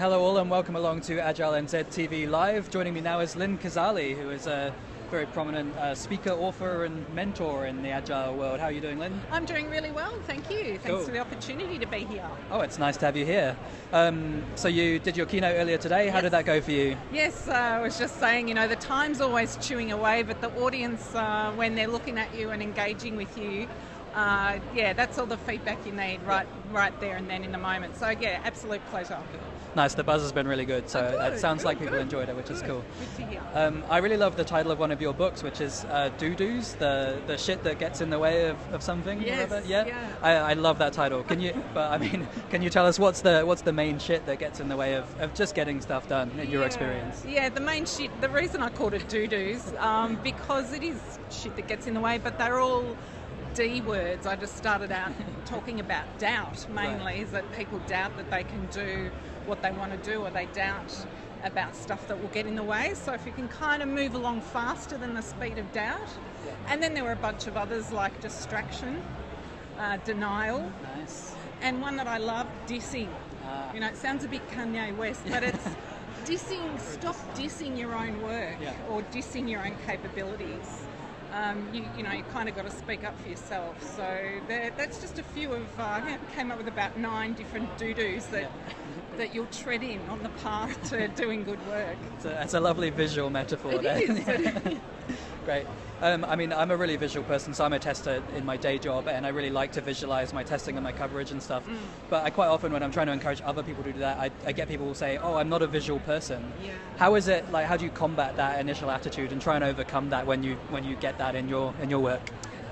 hello all and welcome along to Agile NZ TV Live. Joining me now is Lynne Cazaly, who is a very prominent speaker, author and mentor in the Agile world. How are you doing, Lynne? I'm doing really well, thank you. Cool. Thanks for the opportunity to be here. Oh, it's nice to have you here. So you did your keynote earlier today. How did that go for you? Yes, I was just saying, the time's always chewing away, but the audience, when they're looking at you and engaging with you, that's all the feedback you need right there and then in the moment. So yeah, absolute pleasure. Nice, the buzz has been really good, so good, it sounds like people good, enjoyed it, which is cool. Good to hear. I really love the title of one of your books, which is Doo-Doos, the shit that gets in the way of something. Yes, or yeah. I love that title. Can you tell us what's the main shit that gets in the way of just getting stuff done in your experience? Yeah, the main shit, the reason I called it Doo-Doos, because it is shit that gets in the way, but they're all D words. I just started out talking about doubt mainly, is that people doubt that they can do what they want to do, or they doubt about stuff that will get in the way. So if you can kind of move along faster than the speed of doubt. And then there were a bunch of others like distraction, denial, Nice. and one that I love, dissing. It sounds a bit Kanye West, but it's dissing. Stop dissing your own work or dissing your own capabilities. You kind of got to speak up for yourself. So that's just a few of, came up with about 9 different doo-doos that you'll tread in on the path to doing good work. It's a lovely visual metaphor there. It is. Great. I'm a really visual person, so I'm a tester in my day job, and I really like to visualize my testing and my coverage and stuff. But I quite often, when I'm trying to encourage other people to do that, I get people who say, "Oh, I'm not a visual person." Yeah. How is it like? How do you combat that initial attitude and try and overcome that when you get that in your work?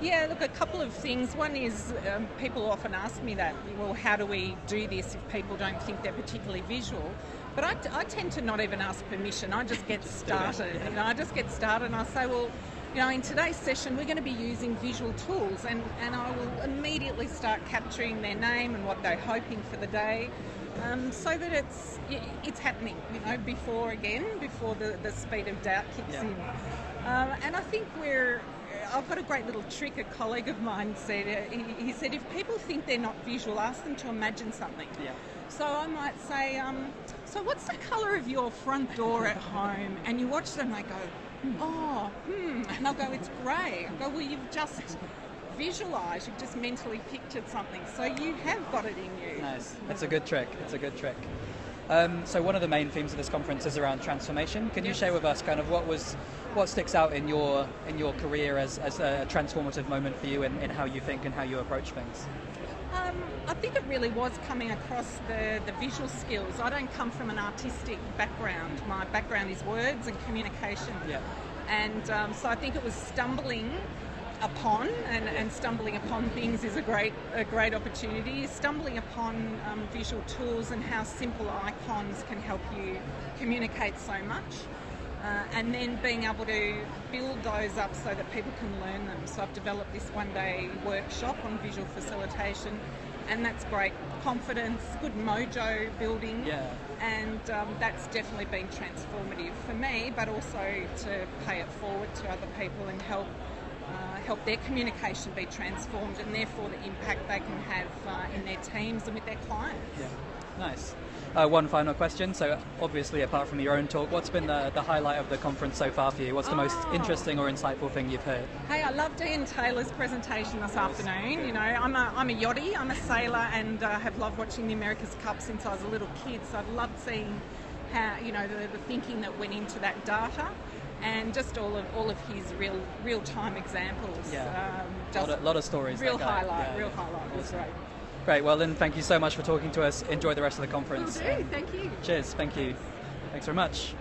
Yeah, look, a couple of things. One is people often ask me that, well, how do we do this if people don't think they're particularly visual? But I tend to not even ask permission. I just get started. I just get started and I say, well, in today's session we're going to be using visual tools, and I will immediately start capturing their name and what they're hoping for the day, so that it's happening, before the speed of doubt kicks in. And I think I've got a great little trick. A colleague of mine said, he said, if people think they're not visual, ask them to imagine something. Yeah. So I might say, so what's the colour of your front door at home? And you watch them, they go, and they'll go, it's grey. I go, well, you've just visualised, you've just mentally pictured something, so you have got it in you. Nice. It's a good trick. So one of the main themes of this conference is around transformation. Can you share with us kind of what sticks out in your career as a transformative moment for you in how you think and how you approach things? I think it really was coming across the visual skills. I don't come from an artistic background. My background is words and communication. Yeah. And so I think it was stumbling upon, and stumbling upon things is a great opportunity. Stumbling upon visual tools and how simple icons can help you communicate so much. And then being able to build those up so that people can learn them. So I've developed this one-day workshop on visual facilitation, and that's great. Confidence, good mojo building, and that's definitely been transformative for me, but also to pay it forward to other people and help their communication be transformed, and therefore the impact they can have in their teams and with their clients. Yeah, nice. One final question. So obviously, apart from your own talk, what's been the highlight of the conference so far for you? What's the most interesting or insightful thing you've heard? Hey, I loved Ian Taylor's presentation this afternoon. I'm a yachty, I'm a sailor, and have loved watching the America's Cup since I was a little kid. So I've loved seeing how the thinking that went into that data, and just all of his real time examples. Yeah, a lot of stories. Real highlight. It was great. Great. Well, Lynne, thank you so much for talking to us. Enjoy the rest of the conference. Will do. Thank you. Cheers. Thank you. Thanks very much.